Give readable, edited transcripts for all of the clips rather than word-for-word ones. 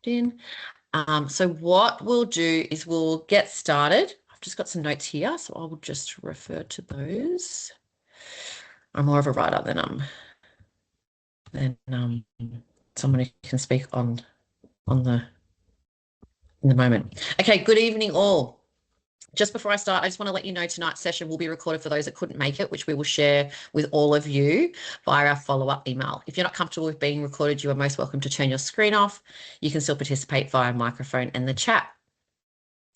in. So what we'll do is we'll get started. I've just got some notes here, so I will just refer to those. I'm more of a writer than someone who can speak in the moment. Okay, good evening all. Just before I start, I just want to let you know tonight's session will be recorded for those that couldn't make it, which we will share with all of you via our follow-up email. If you're not comfortable with being recorded, you are most welcome to turn your screen off. You can still participate via microphone and the chat.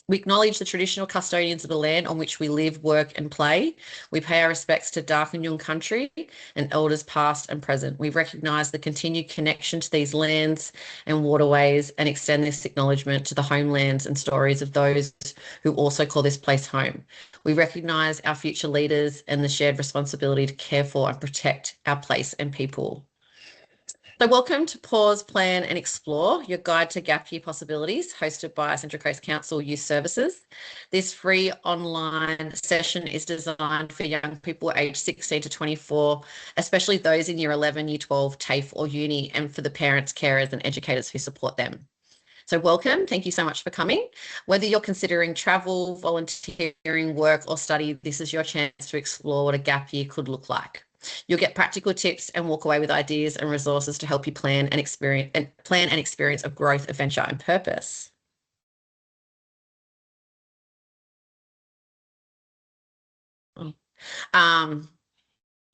We acknowledge the traditional custodians of the land on which we live, work and play. We pay our respects to Darkinjung country and elders past and present. We recognise the continued connection to these lands and waterways and extend this acknowledgement to the homelands and stories of those who also call this place home. We recognise our future leaders and the shared responsibility to care for and protect our place and people. So welcome to Pause, Plan and Explore, your guide to gap year possibilities, hosted by Central Coast Council Youth Services. This free online session is designed for young people aged 16 to 24, especially those in year 11, year 12, TAFE or uni, and for the parents, carers and educators who support them. So welcome. Thank you so much for coming. Whether you're considering travel, volunteering, work or study, this is your chance to explore what a gap year could look like. You'll get practical tips and walk away with ideas and resources to help you plan an experience of growth, adventure and purpose. Are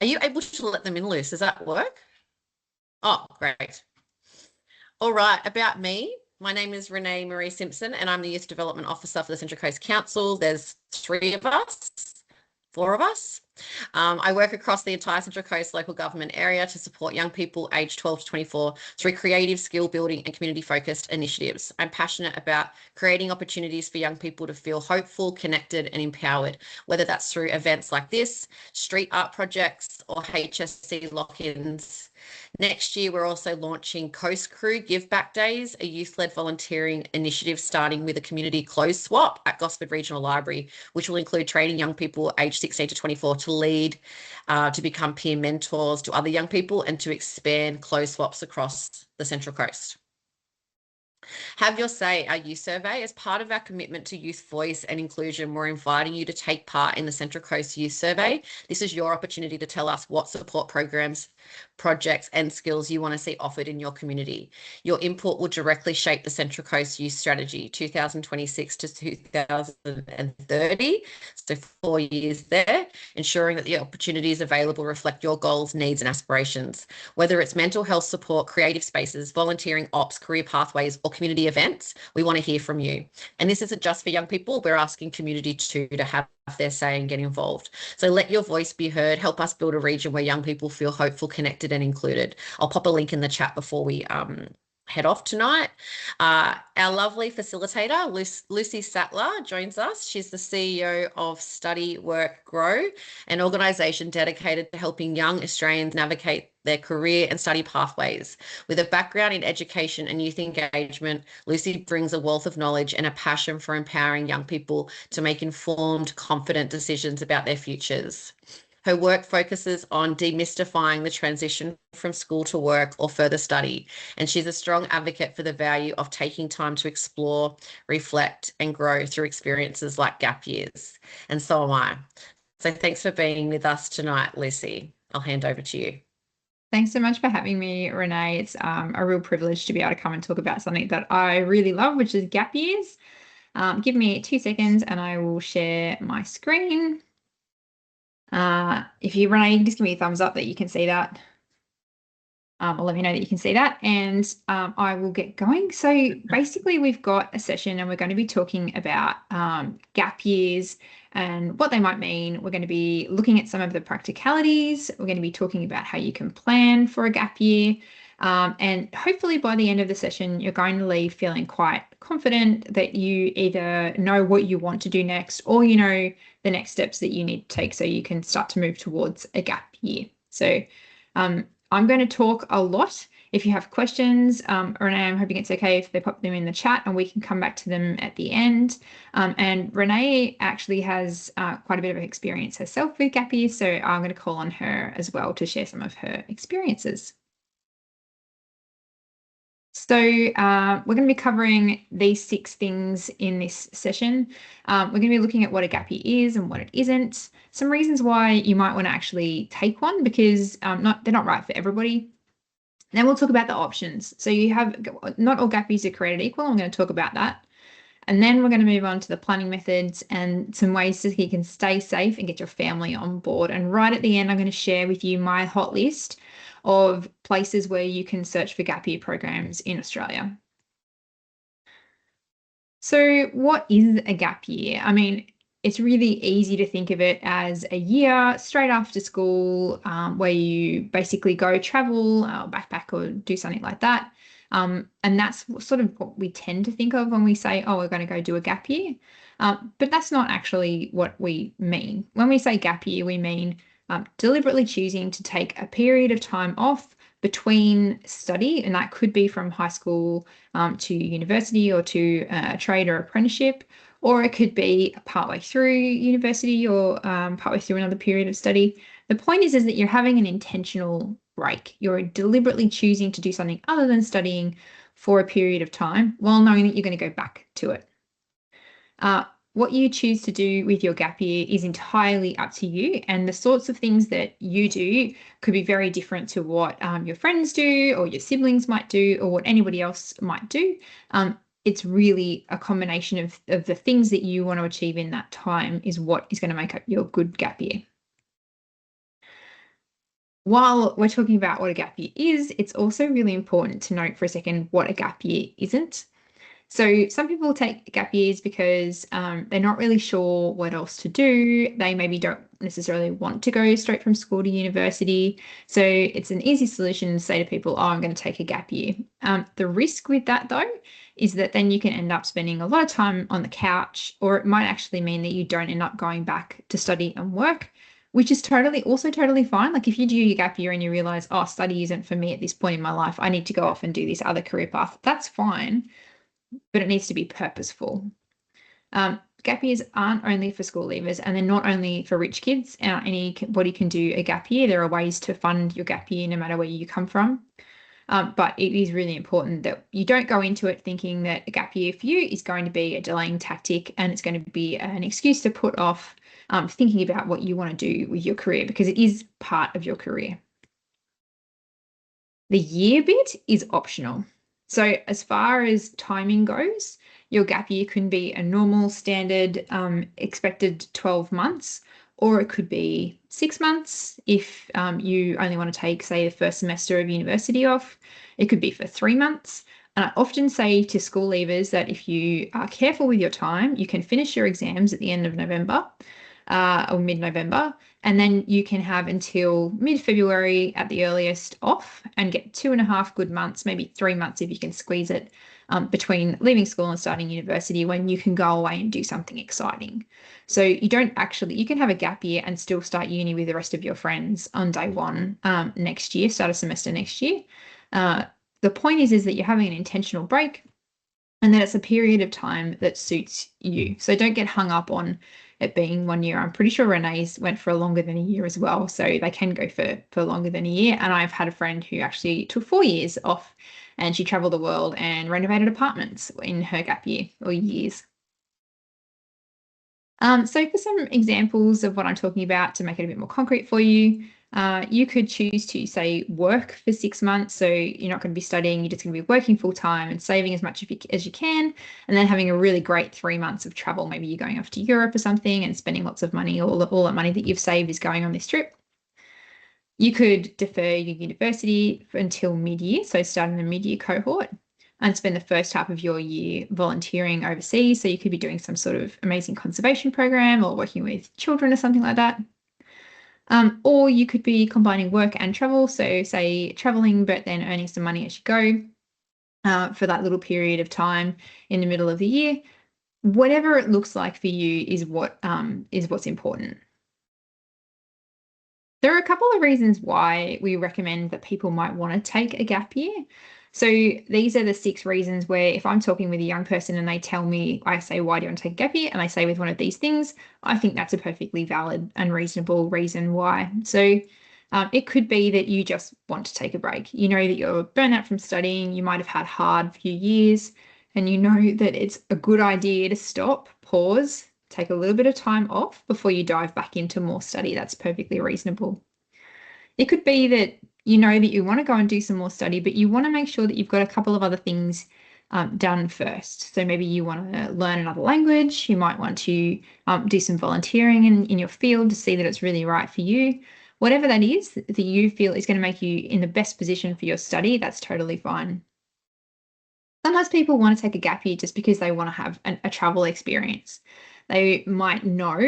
you able to let them in, Luce? Does that work? Oh, great. All right, about me. My name is Renee Simpson and I'm the Youth Development Officer for the Central Coast Council. There's 4 of us. I work across the entire Central Coast local government area to support young people aged 12 to 24 through creative skill building and community focused initiatives. I'm passionate about creating opportunities for young people to feel hopeful, connected and empowered, whether that's through events like this, street art projects or HSC lock-ins. Next year, we're also launching Coast Crew Give Back Days, a youth-led volunteering initiative starting with a community clothes swap at Gosford Regional Library, which will include training young people aged 16 to 24 to lead, to become peer mentors to other young people and to expand clothes swaps across the Central Coast. Have Your Say, our youth survey. As part of our commitment to youth voice and inclusion, we're inviting you to take part in the Central Coast Youth Survey. This is your opportunity to tell us what support programs, projects and skills you want to see offered in your community. Your input will directly shape the Central Coast Youth Strategy 2026 to 2030, so 4 years there, ensuring that the opportunities available reflect your goals, needs and aspirations. Whether it's mental health support, creative spaces, volunteering ops, career pathways or community events, we want to hear from you. And this isn't just for young people, we're asking community too to have their say and get involved. So let your voice be heard. Help us build a region where young people feel hopeful, connected and included. I'll pop a link in the chat before we head off tonight. Our lovely facilitator, Lucy Sattler, joins us. She's the CEO of Study, Work, Grow, an organisation dedicated to helping young Australians navigate their career and study pathways. With a background in education and youth engagement, Lucy brings a wealth of knowledge and a passion for empowering young people to make informed, confident decisions about their futures. Her work focuses on demystifying the transition from school to work or further study, and she's a strong advocate for the value of taking time to explore, reflect and grow through experiences like gap years. And so am I. So thanks for being with us tonight, Lucy. I'll hand over to you. Thanks so much for having me, Renee. It's a real privilege to be able to come and talk about something that I really love, which is gap years. Give me 2 seconds and I will share my screen. If you, Renee, you can just give me a thumbs up that you can see that. Or let me know that you can see that and I will get going. So basically we've got a session and we're going to be talking about gap years and what they might mean. We're going to be looking at some of the practicalities. We're going to be talking about how you can plan for a gap year. And hopefully by the end of the session, you're going to leave feeling quite confident that you either know what you want to do next or you know the next steps that you need to take so you can start to move towards a gap year. So I'm going to talk a lot. If you have questions, Renee, I'm hoping it's okay if they pop them in the chat and we can come back to them at the end. And Renee actually has quite a bit of experience herself with gap years, so I'm going to call on her as well to share some of her experiences. So we're going to be covering these 6 things in this session. We're going to be looking at what a gap year is and what it isn't, some reasons why you might want to actually take one because they're not right for everybody. Then we'll talk about the options. So you have, not all gap years are created equal. I'm going to talk about that. And then we're going to move on to the planning methods and some ways so you can stay safe and get your family on board. And right at the end, I'm going to share with you my hot list of places where you can search for gap year programs in Australia. So what is a gap year? I mean, it's really easy to think of it as a year straight after school where you basically go travel, backpack or do something like that. And that's sort of what we tend to think of when we say, oh, we're going to go do a gap year. But that's not actually what we mean. When we say gap year, we mean deliberately choosing to take a period of time off between study, and that could be from high school to university or to a trade or apprenticeship, or it could be partway through university or partway through another period of study. The point is that you're having an intentional break. You're deliberately choosing to do something other than studying for a period of time while knowing that you're going to go back to it. What you choose to do with your gap year is entirely up to you, and the sorts of things that you do could be very different to what your friends do or your siblings might do or what anybody else might do. It's really a combination of the things that you want to achieve in that time is what is going to make up your good gap year. While we're talking about what a gap year is, it's also really important to note for a second what a gap year isn't. So some people take gap years because they're not really sure what else to do. They maybe don't necessarily want to go straight from school to university. So it's an easy solution to say to people, oh, I'm going to take a gap year. The risk with that, though, is that then you can end up spending a lot of time on the couch, or it might actually mean that you don't end up going back to study and work, which is totally fine. Like if you do your gap year and you realize, oh, study isn't for me at this point in my life, I need to go off and do this other career path, that's fine. But it needs to be purposeful. Gap years aren't only for school leavers, and they're not only for rich kids. Anybody can do a gap year. There are ways to fund your gap year no matter where you come from. But it is really important that you don't go into it thinking that a gap year for you is going to be a delaying tactic and it's going to be an excuse to put off thinking about what you want to do with your career, because it is part of your career. The year bit is optional. So as far as timing goes, your gap year can be a normal standard expected 12 months, or it could be 6 months if you only want to take, say, the first semester of university off. It could be for 3 months. And I often say to school leavers that if you are careful with your time, you can finish your exams at the end of November or mid-November, and then you can have until mid-February at the earliest off and get 2.5 good months, maybe 3 months if you can squeeze it, between leaving school and starting university, when you can go away and do something exciting. So you can have a gap year and still start uni with the rest of your friends on day one next year, start a semester next year. The point is that you're having an intentional break and that it's a period of time that suits you. So don't get hung up on it being 1 year. I'm pretty sure Renee's went for longer than a year as well. So they can go for longer than a year. And I've had a friend who actually took 4 years off and she traveled the world and renovated apartments in her gap year or years. So for some examples of what I'm talking about to make it a bit more concrete for you, you could choose to, say, work for 6 months. So you're not going to be studying, you're just going to be working full time and saving as much as you can, and then having a really great 3 months of travel. Maybe you're going off to Europe or something and spending lots of money. All the money that you've saved is going on this trip. You could defer your university until mid-year, so start in the mid-year cohort and spend the first half of your year volunteering overseas. So you could be doing some sort of amazing conservation program or working with children or something like that. Or you could be combining work and travel. So say traveling, but then earning some money as you go for that little period of time in the middle of the year. Whatever it looks like for you is what's important. There are a couple of reasons why we recommend that people might want to take a gap year. So these are the 6 reasons where if I'm talking with a young person and they tell me, I say, why do you want to take a gap year? And they say with one of these things, I think that's a perfectly valid and reasonable reason why. So It could be that you just want to take a break. You know that you're burnt out from studying, you might have had hard few years, and you know that it's a good idea to stop, pause, take a little bit of time off before you dive back into more study. That's perfectly reasonable. It could be that you know that you want to go and do some more study, but you want to make sure that you've got a couple of other things done first. So maybe you want to learn another language. You might want to do some volunteering in your field to see that it's really right for you. Whatever that is that you feel is going to make you in the best position for your study, that's totally fine. Sometimes people want to take a gap year just because they want to have a travel experience. They might know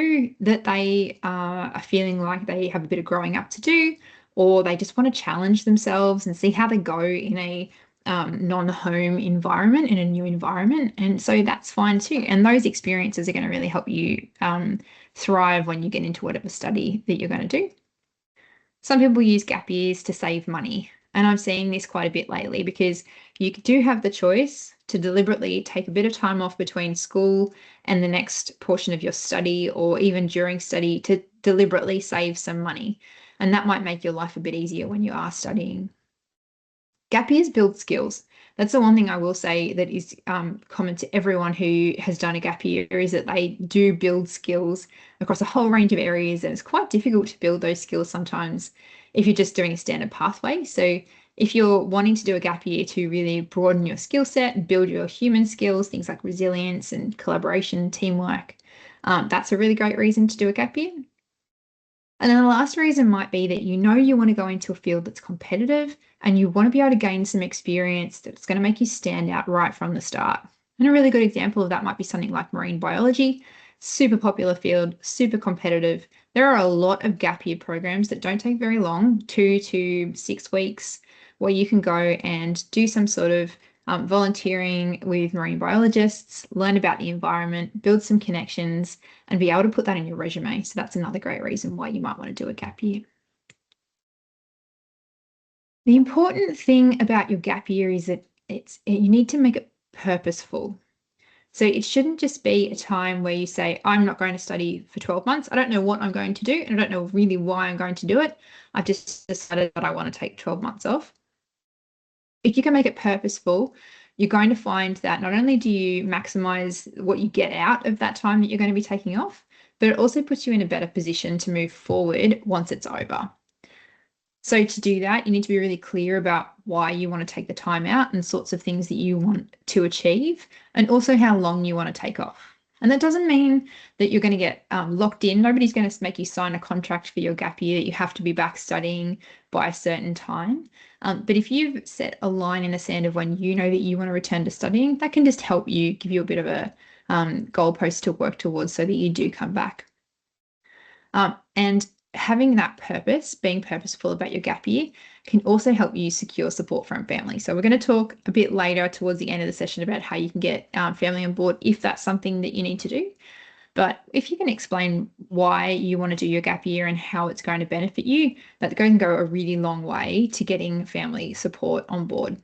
that they are feeling like they have a bit of growing up to do, or they just want to challenge themselves and see how they go in a non-home environment, in a new environment. And so that's fine too. And those experiences are going to really help you thrive when you get into whatever study that you're going to do. Some people use gap years to save money. And I'm seeing this quite a bit lately because you do have the choice to deliberately take a bit of time off between school and the next portion of your study, or even during study, to deliberately save some money. And that might make your life a bit easier when you are studying. Gap years build skills. That's the one thing I will say that is common to everyone who has done a gap year, is that they do build skills across a whole range of areas. And it's quite difficult to build those skills sometimes if you're just doing a standard pathway. So if you're wanting to do a gap year to really broaden your skill set and build your human skills, things like resilience and collaboration, teamwork, that's a really great reason to do a gap year. And then the last reason might be that you know you want to go into a field that's competitive and you want to be able to gain some experience that's going to make you stand out right from the start. And a really good example of that might be something like marine biology. Super popular field, super competitive. There are a lot of gap year programs that don't take very long, 2 to 6 weeks, where you can go and do some sort of volunteering with marine biologists, learn about the environment, build some connections, and be able to put that in your resume. So that's another great reason why you might want to do a gap year. The important thing about your gap year is that you need to make it purposeful. So it shouldn't just be a time where you say, I'm not going to study for 12 months. I don't know what I'm going to do, and I don't know really why I'm going to do it. I've just decided that I want to take 12 months off. If you can make it purposeful, you're going to find that not only do you maximize what you get out of that time that you're going to be taking off, but it also puts you in a better position to move forward once it's over. So to do that, you need to be really clear about why you want to take the time out and sorts of things that you want to achieve, and also how long you want to take off. And that doesn't mean that you're going to get locked in. Nobody's going to make you sign a contract for your gap year that you have to be back studying by a certain time. But if you've set a line in the sand of when you know that you want to return to studying, that can just help you, give you a bit of a goalpost to work towards so that you do come back. And having that purpose, being purposeful about your gap year, can also help you secure support from family. So we're going to talk a bit later towards the end of the session about how you can get family on board if that's something that you need to do. But if you can explain why you want to do your gap year and how it's going to benefit you, that's going to go a really long way to getting family support on board.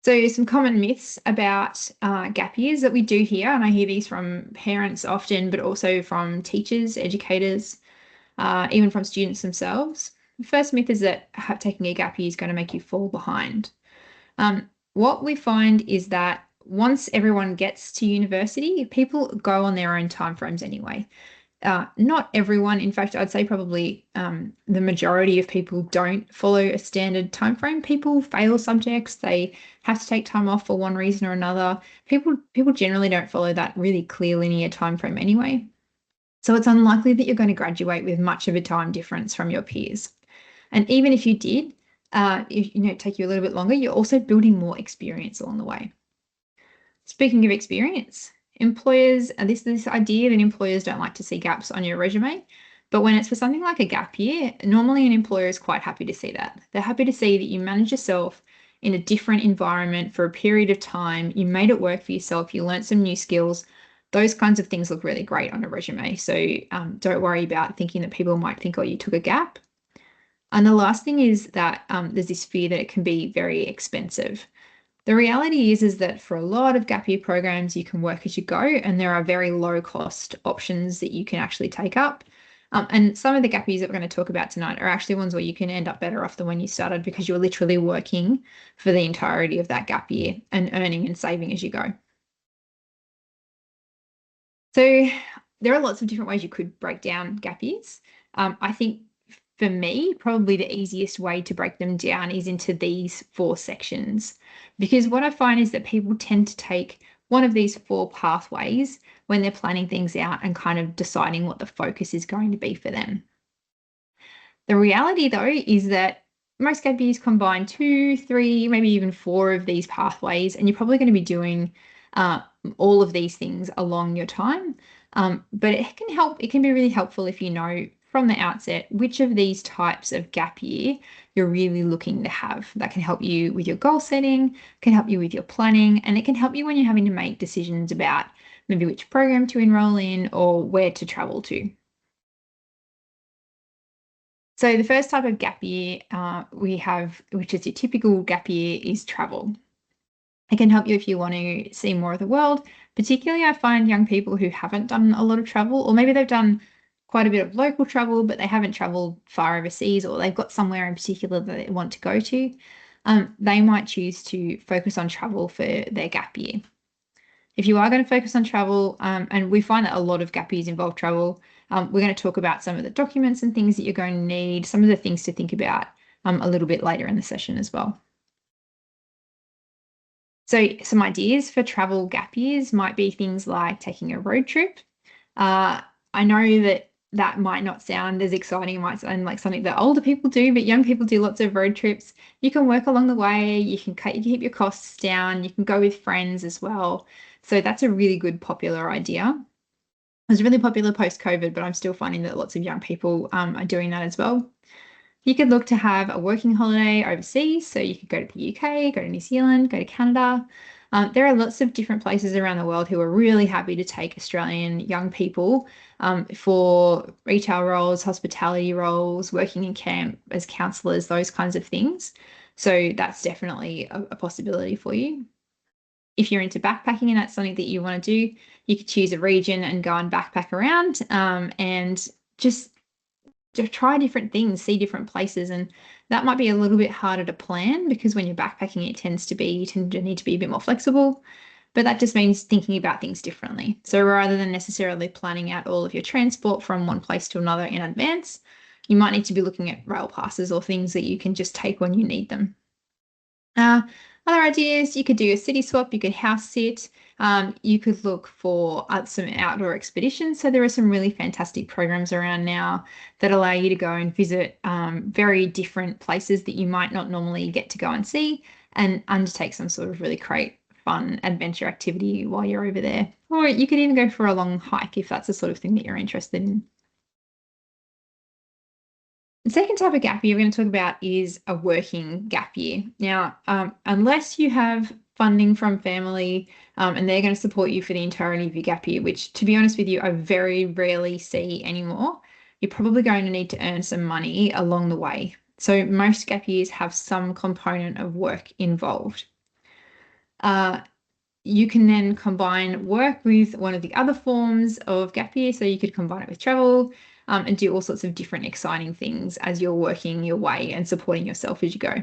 So some common myths about gap years that we do hear, and I hear these from parents often, but also from teachers, educators, even from students themselves. The first myth is that taking a gap year is going to make you fall behind. What we find is that once everyone gets to university, people go on their own timeframes anyway. Not everyone, in fact, I'd say probably the majority of people don't follow a standard timeframe. People fail subjects, they have to take time off for one reason or another. People generally don't follow that really clear linear timeframe anyway. So it's unlikely that you're going to graduate with much of a time difference from your peers. And even if you did, take you a little bit longer, you're also building more experience along the way. Speaking of experience, employers, and this idea that employers don't like to see gaps on your resume, but when it's for something like a gap year, normally an employer is quite happy to see that. They're happy to see that you manage yourself in a different environment for a period of time, you made it work for yourself, you learned some new skills. Those kinds of things look really great on a resume. So don't worry about thinking that people might think, oh, you took a gap. And the last thing is that there's this fear that it can be very expensive. The reality is that for a lot of gap year programs, you can work as you go, and there are very low cost options that you can actually take up. And some of the gap years that we're going to talk about tonight are actually ones where you can end up better off than when you started because you're literally working for the entirety of that gap year and earning and saving as you go. So there are lots of different ways you could break down gap years. I think for me, probably the easiest way to break them down is into these 4 sections, because what I find is that people tend to take one of these 4 pathways when they're planning things out and kind of deciding what the focus is going to be for them. The reality, though, is that most gap years combine 2, 3, maybe even 4 of these pathways, and you're probably going to be doing all of these things along your time. But it can be really helpful if you know from the outset which of these types of gap year you're really looking to have. That can help you with your goal setting, can help you with your planning, and it can help you when you're having to make decisions about maybe which program to enroll in or where to travel to. So the first type of gap year we have, which is your typical gap year, is travel. It can help you if you want to see more of the world. Particularly, I find young people who haven't done a lot of travel, or maybe they've done quite a bit of local travel, but they haven't traveled far overseas, or they've got somewhere in particular that they want to go to. They might choose to focus on travel for their gap year. If you are going to focus on travel, and we find that a lot of gap years involve travel, we're going to talk about some of the documents and things that you're going to need, some of the things to think about a little bit later in the session as well. So some ideas for travel gap years might be things like taking a road trip. I know that might not sound as exciting. It might sound like something that older people do, but young people do lots of road trips. You can work along the way. You can keep your costs down. You can go with friends as well. So that's a really good popular idea. It was really popular post-COVID, but I'm still finding that lots of young people are doing that as well. You could look to have a working holiday overseas. So you could go to the UK, go to New Zealand, go to Canada. There are lots of different places around the world who are really happy to take Australian young people for retail roles, hospitality roles, working in camp as counsellors, those kinds of things. So that's definitely a possibility for you. If you're into backpacking and that's something that you want to do, you could choose a region and go and backpack around and just to try different things, see different places. And that might be a little bit harder to plan because when you're backpacking, you tend to need to be a bit more flexible. But that just means thinking about things differently. So rather than necessarily planning out all of your transport from one place to another in advance, you might need to be looking at rail passes or things that you can just take when you need them. Other ideas, you could do a city swap, you could house sit, you could look for some outdoor expeditions. So there are some really fantastic programs around now that allow you to go and visit very different places that you might not normally get to go and see and undertake some sort of really great fun adventure activity while you're over there. Or you could even go for a long hike if that's the sort of thing that you're interested in. The second type of gap year we're going to talk about is a working gap year. Now, unless you have funding from family and they're going to support you for the entirety of your gap year, which to be honest with you, I very rarely see anymore, you're probably going to need to earn some money along the way. So most gap years have some component of work involved. You can then combine work with one of the other forms of gap year. So you could combine it with travel and do all sorts of different exciting things as you're working your way and supporting yourself as you go.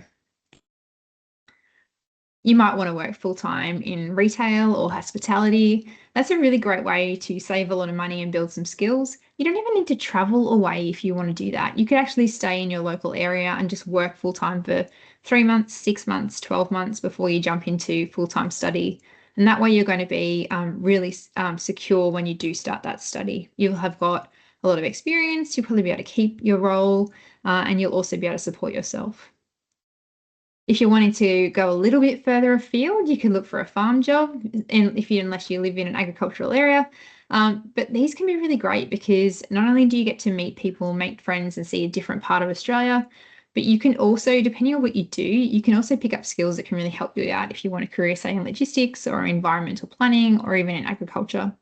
You might want to work full-time in retail or hospitality. That's a really great way to save a lot of money and build some skills. You don't even need to travel away if you want to do that. You could actually stay in your local area and just work full-time for 3 months, 6 months, 12 months before you jump into full-time study. And that way you're going to be really secure when you do start that study. You'll have got a lot of experience. You'll probably be able to keep your role and you'll also be able to support yourself. If you're wanting to go a little bit further afield, you can look for a farm job, and unless you live in an agricultural area. But these can be really great because not only do you get to meet people, make friends, and see a different part of Australia, but you can also, depending on what you do, you can also pick up skills that can really help you out if you want a career, say, in logistics or environmental planning or even in agriculture.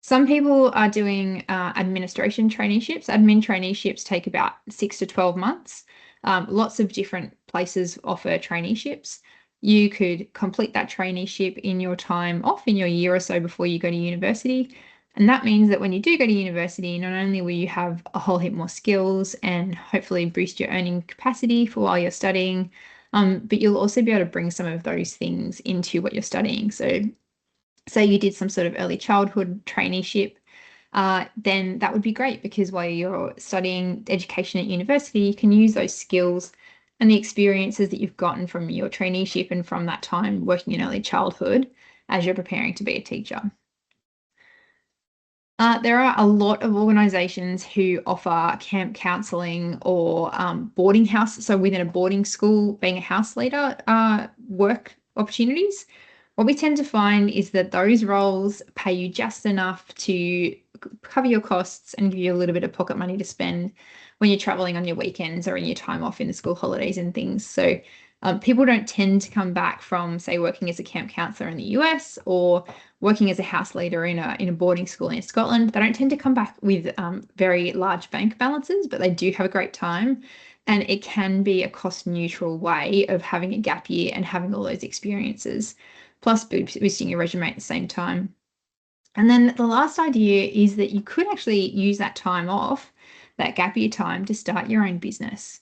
Some people are doing administration traineeships. Admin traineeships take about 6 to 12 months. Lots of different places offer traineeships. You could complete that traineeship in your time off in your year or so before you go to university. And that means that when you do go to university, not only will you have a whole heap more skills and hopefully boost your earning capacity for while you're studying, but you'll also be able to bring some of those things into what you're studying. So say you did some sort of early childhood traineeship, then that would be great because while you're studying education at university, you can use those skills and the experiences that you've gotten from your traineeship and from that time working in early childhood as you're preparing to be a teacher. There are a lot of organisations who offer camp counselling or boarding house. So within a boarding school, being a house leader, work opportunities. What we tend to find is that those roles pay you just enough to cover your costs and give you a little bit of pocket money to spend when you're traveling on your weekends or in your time off in the school holidays and things. So people don't tend to come back from, say, working as a camp counsellor in the US or working as a house leader in a boarding school in Scotland. They don't tend to come back with very large bank balances, but they do have a great time. And it can be a cost neutral way of having a gap year and having all those experiences, plus boosting your resume at the same time. And then the last idea is that you could actually use that time off, that gap year time, to start your own business,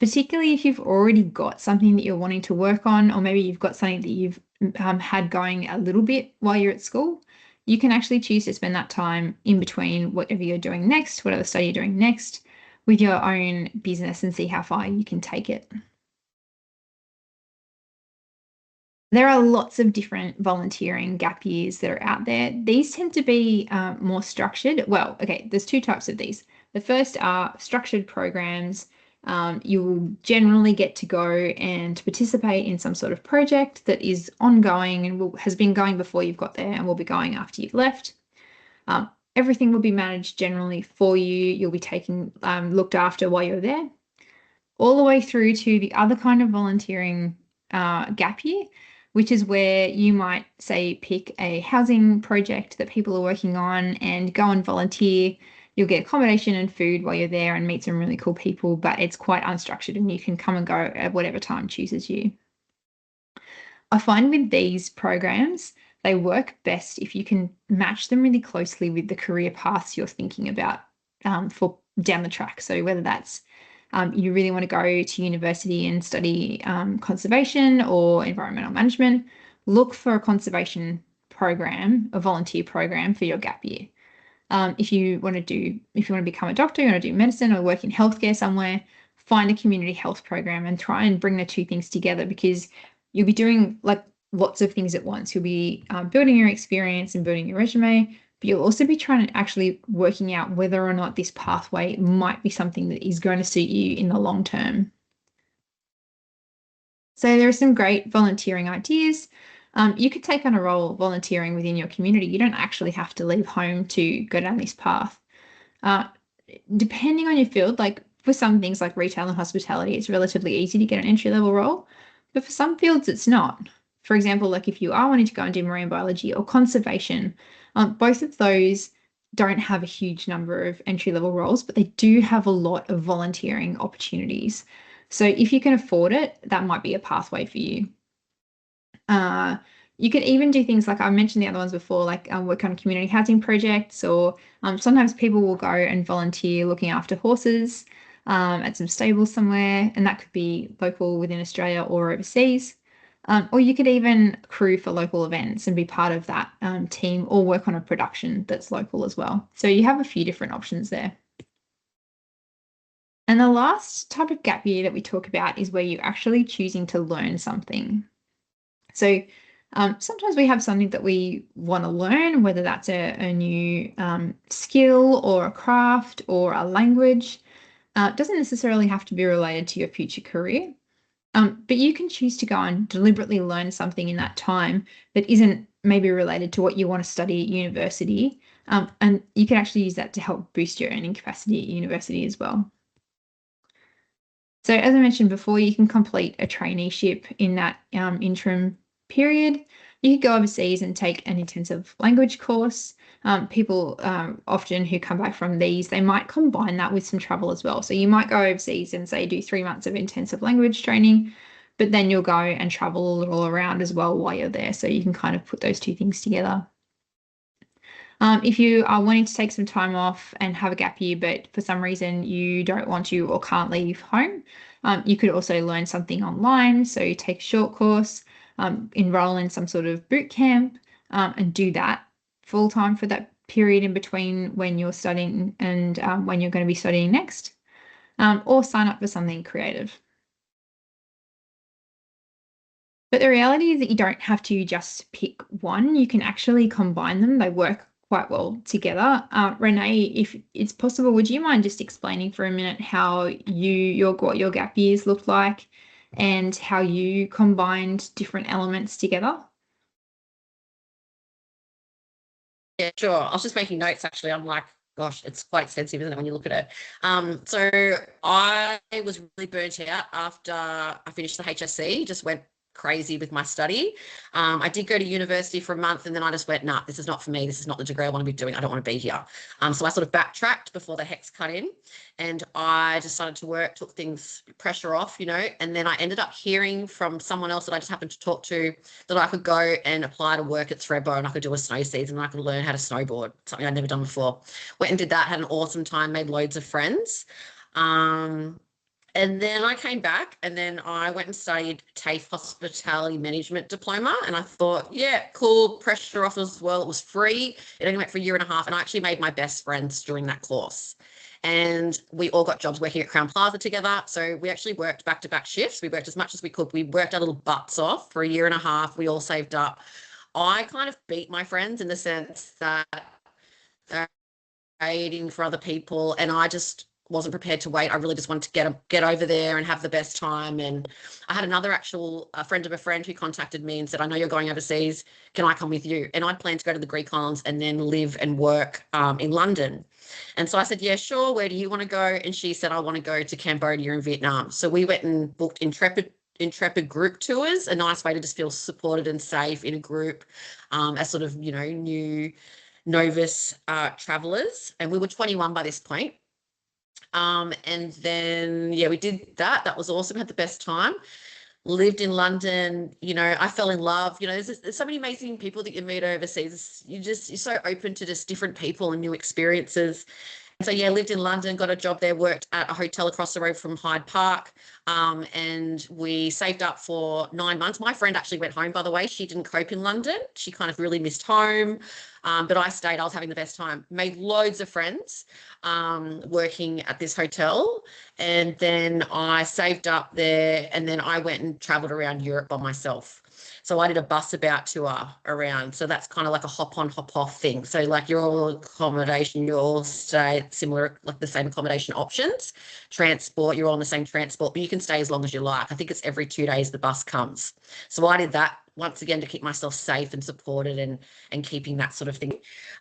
particularly if you've already got something that you're wanting to work on, or maybe you've got something that you've had going a little bit while you're at school. You can actually choose to spend that time in between whatever you're doing next, whatever study you're doing next, with your own business and see how far you can take it. There are lots of different volunteering gap years that are out there. These tend to be more structured. Well, okay, there's two types of these. The first are structured programs. You will generally get to go and participate in some sort of project that is ongoing and has been going before you've got there and will be going after you've left. Everything will be managed generally for you. You'll be taken looked after while you're there, all the way through to the other kind of volunteering gap year, which is where you might, say, pick a housing project that people are working on and go and volunteer. You'll get accommodation and food while you're there and meet some really cool people, but it's quite unstructured and you can come and go at whatever time chooses you. I find with these programs, they work best if you can match them really closely with the career paths you're thinking about for down the track. So whether that's you really want to go to university and study conservation or environmental management, look for a conservation program, a volunteer program for your gap year. If you want to become a doctor, you want to do medicine or work in healthcare somewhere, find a community health program and try and bring the two things together, because you'll be doing like lots of things at once. You'll be building your experience and building your resume, but you'll also be trying to actually working out whether or not this pathway might be something that is going to suit you in the long term. So there are some great volunteering ideas. You could take on a role volunteering within your community. You don't actually have to leave home to go down this path. Depending on your field, like for some things like retail and hospitality, it's relatively easy to get an entry-level role, but for some fields it's not. For example, like if you are wanting to go and do marine biology or conservation, both of those don't have a huge number of entry-level roles, but they do have a lot of volunteering opportunities. So if you can afford it, that might be a pathway for you. You could even do things like I mentioned the other ones before, like work on community housing projects, or sometimes people will go and volunteer looking after horses at some stables somewhere, and that could be local within Australia or overseas. Or you could even crew for local events and be part of that team, or work on a production that's local as well. So you have a few different options there. And the last type of gap year that we talk about is where you're actually choosing to learn something. So sometimes we have something that we want to learn, whether that's a new skill or a craft or a language. It doesn't necessarily have to be related to your future career. But you can choose to go and deliberately learn something in that time that isn't maybe related to what you want to study at university. And you can actually use that to help boost your earning capacity at university as well. So as I mentioned before, you can complete a traineeship in that interim period. You could go overseas and take an intensive language course. People often who come back from these, they might combine that with some travel as well. So you might go overseas and say do 3 months of intensive language training, but then you'll go and travel all around as well while you're there. So you can kind of put those two things together. If you are wanting to take some time off and have a gap year, but for some reason you don't want to or can't leave home, you could also learn something online. So take a short course, enroll in some sort of boot camp, and do that full time for that period in between when you're studying and when you're going to be studying next, or sign up for something creative. But the reality is that you don't have to just pick one. You can actually combine them. They work quite well together. Renee, if it's possible, would you mind just explaining for a minute how what your gap years looked like and how you combined different elements together? Yeah, sure. I was just making notes actually. I'm like, gosh, it's quite expensive, isn't it, when you look at it? So I was really burnt out after I finished the HSC, just went crazy with my study. I did go to university for a month and then I just went, nah, this is not for me. This is not the degree I want to be doing. I don't want to be here. So I sort of backtracked before the hex cut in and I decided to work, took things pressure off, and then I ended up hearing from someone else that I just happened to talk to that I could go and apply to work at Thredbo and I could do a snow season and I could learn how to snowboard, something I'd never done before. Went and did that, had an awesome time, made loads of friends. And then I came back and then I went and studied TAFE Hospitality Management Diploma. And I thought, yeah, cool, pressure off as well. It was free. It only went for a year and a half. And I actually made my best friends during that course. And we all got jobs working at Crown Plaza together. So we actually worked back-to-back shifts. We worked as much as we could. We worked our little butts off for a year and a half. We all saved up. I kind of beat my friends in the sense that they're waiting for other people and I just wasn't prepared to wait. I really just wanted to get over there and have the best time. And I had another a friend of a friend who contacted me and said, I know you're going overseas. Can I come with you? And I'd planned to go to the Greek islands and then live and work in London. And so I said, yeah, sure. Where do you want to go? And she said, I want to go to Cambodia and Vietnam. So we went and booked Intrepid group tours, a nice way to just feel supported and safe in a group, as sort of, new novice travelers. And we were 21 by this point. And then, yeah, we did that. That was awesome. Had the best time. Lived in London. I fell in love. There's so many amazing people that you meet overseas. You're so open to just different people and new experiences. So yeah, lived in London, got a job there, worked at a hotel across the road from Hyde Park, and we saved up for 9 months. My friend actually went home, by the way. She didn't cope in London. She kind of really missed home, but I stayed. I was having the best time. Made loads of friends working at this hotel, and then I saved up there, and then I went and travelled around Europe by myself. So I did a bus about tour around. So that's kind of like a hop on, hop off thing. So like your all accommodation, you all stay similar, like the same accommodation options. Transport, you're all on the same transport, but you can stay as long as you like. I think it's every 2 days the bus comes. So I did that once again to keep myself safe and supported and keeping that sort of thing.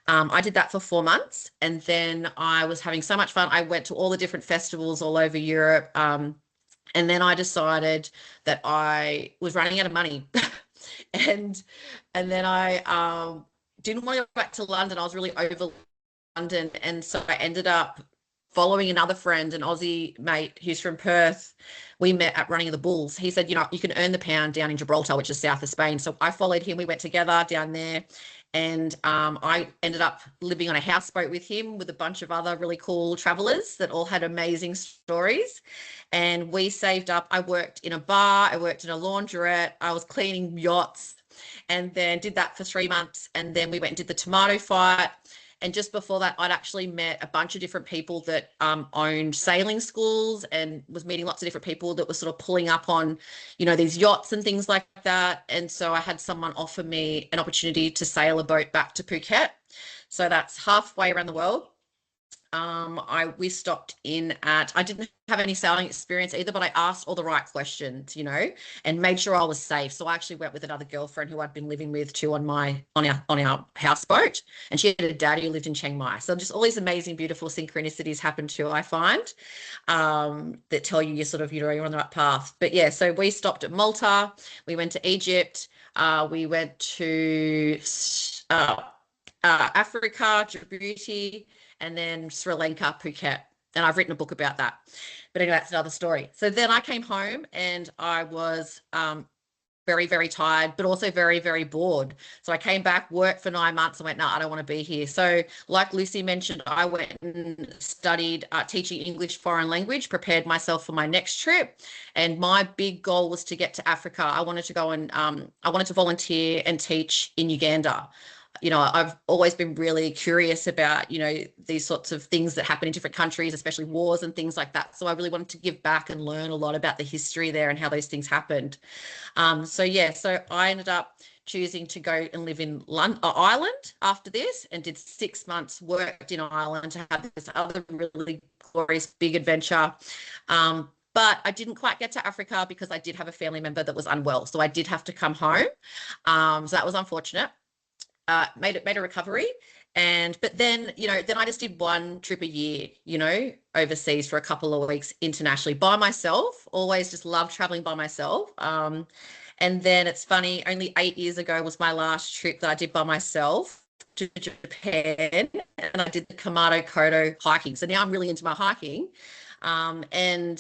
I did that for 4 months and then I was having so much fun. I went to all the different festivals all over Europe. And then I decided that I was running out of money. and and then I didn't want to go back to London. I was really over London, and so I ended up following another friend, an Aussie mate who's from Perth. We met at Running of the Bulls. He said, you can earn the pound down in Gibraltar, which is south of Spain. So I followed him. We went together down there, and I ended up living on a houseboat with him with a bunch of other really cool travelers that all had amazing stories. And we saved up. I worked in a bar. I worked in a laundrette. I was cleaning yachts and then did that for 3 months. And then we went and did the tomato fight. And just before that, I'd actually met a bunch of different people that owned sailing schools and was meeting lots of different people that were sort of pulling up on, these yachts and things like that. And so I had someone offer me an opportunity to sail a boat back to Phuket. So that's halfway around the world. We stopped in I didn't have any sailing experience either, but I asked all the right questions, and made sure I was safe. So I actually went with another girlfriend who I'd been living with too on our houseboat, and she had a dad who lived in Chiang Mai. So just all these amazing, beautiful synchronicities happen too, I find, that tell you you're sort of, you're on the right path. But yeah, so we stopped at Malta, we went to Egypt, we went to Africa, Djibouti, and then Sri Lanka, Phuket. And I've written a book about that. But anyway, that's another story. So then I came home and I was very, very tired, but also very, very bored. So I came back, worked for 9 months and went, no, I don't want to be here. So like Lucy mentioned, I went and studied teaching English foreign language, prepared myself for my next trip. And my big goal was to get to Africa. I wanted to go and I wanted to volunteer and teach in Uganda. You know, I've always been really curious about, you know, these sorts of things that happen in different countries, especially wars and things like that. So I really wanted to give back and learn a lot about the history there and how those things happened. So I ended up choosing to go and live in Ireland after this, and did 6 months, worked in Ireland to have this other really glorious big adventure. But I didn't quite get to Africa because I did have a family member that was unwell. So I did have to come home. So that was unfortunate. Made a recovery. But then, you know, then I just did one trip a year, you know, overseas for a couple of weeks internationally by myself. Always just loved traveling by myself. And then it's funny, only 8 years ago was my last trip that I did by myself to Japan, and I did the Kamado Kodo hiking. So now I'm really into my hiking. And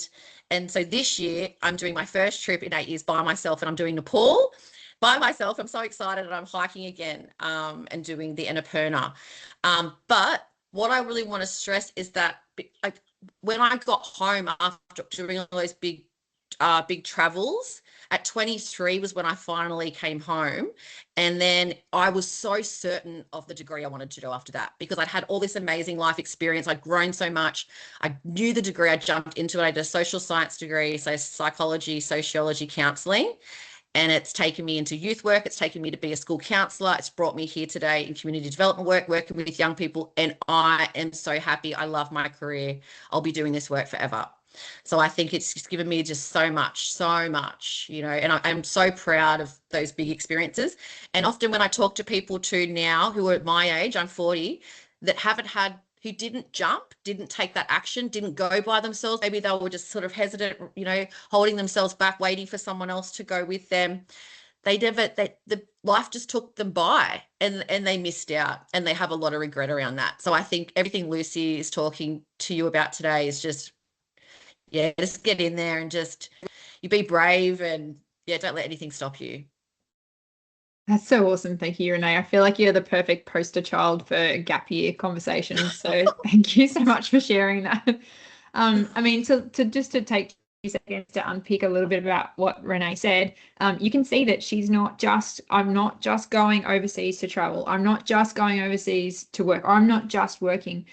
so this year I'm doing my first trip in 8 years by myself, and I'm doing Nepal by myself. I'm so excited, and I'm hiking again and doing the Annapurna. But what I really want to stress is that when I got home after doing all those big travels at 23 was when I finally came home. And then I was so certain of the degree I wanted to do after that, because I'd had all this amazing life experience. I'd grown so much. I knew the degree. I jumped into it. I did a social science degree, so psychology, sociology, counseling. And it's taken me into youth work. It's taken me to be a school counsellor. It's brought me here today in community development work, working with young people. And I am so happy. I love my career. I'll be doing this work forever. So I think it's just given me just so much, you know, and I'm so proud of those big experiences. And often when I talk to people too now who are at my age, I'm 40, that who didn't jump, didn't take that action, didn't go by themselves. Maybe they were just sort of hesitant, you know, holding themselves back, waiting for someone else to go with them. The life just took them by, and they missed out, and they have a lot of regret around that. So I think everything Lucy is talking to you about today is just, yeah, just get in there and just you be brave, and yeah, don't let anything stop you. That's so awesome. Thank you, Renee. I feel like you're the perfect poster child for gap year conversations. So thank you so much for sharing that. I mean, to just to take 2 seconds to unpick a little bit about what Renee said, you can see that I'm not just going overseas to travel. I'm not just going overseas to work. Or I'm not just working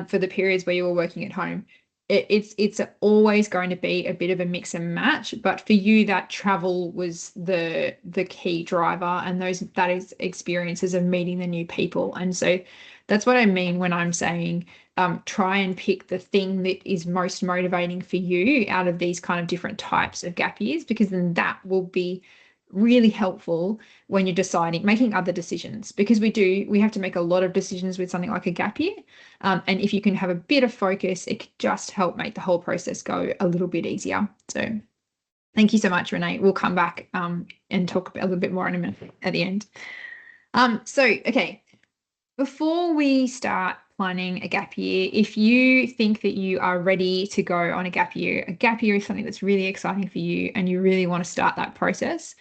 for the periods where you were working at home. It's always going to be a bit of a mix and match, but for you that travel was the key driver, and that is experiences of meeting the new people. And so that's what I mean when I'm saying try and pick the thing that is most motivating for you out of these kind of different types of gap years, because then that will be really helpful when you're making other decisions, because we have to make a lot of decisions with something like a gap year. And if you can have a bit of focus, it could just help make the whole process go a little bit easier. So thank you so much, Renee. We'll come back and talk a little bit more in a minute at the end. Okay, before we start planning a gap year, if you think that you are ready to go on a gap year is something that's really exciting for you and you really want to start that process,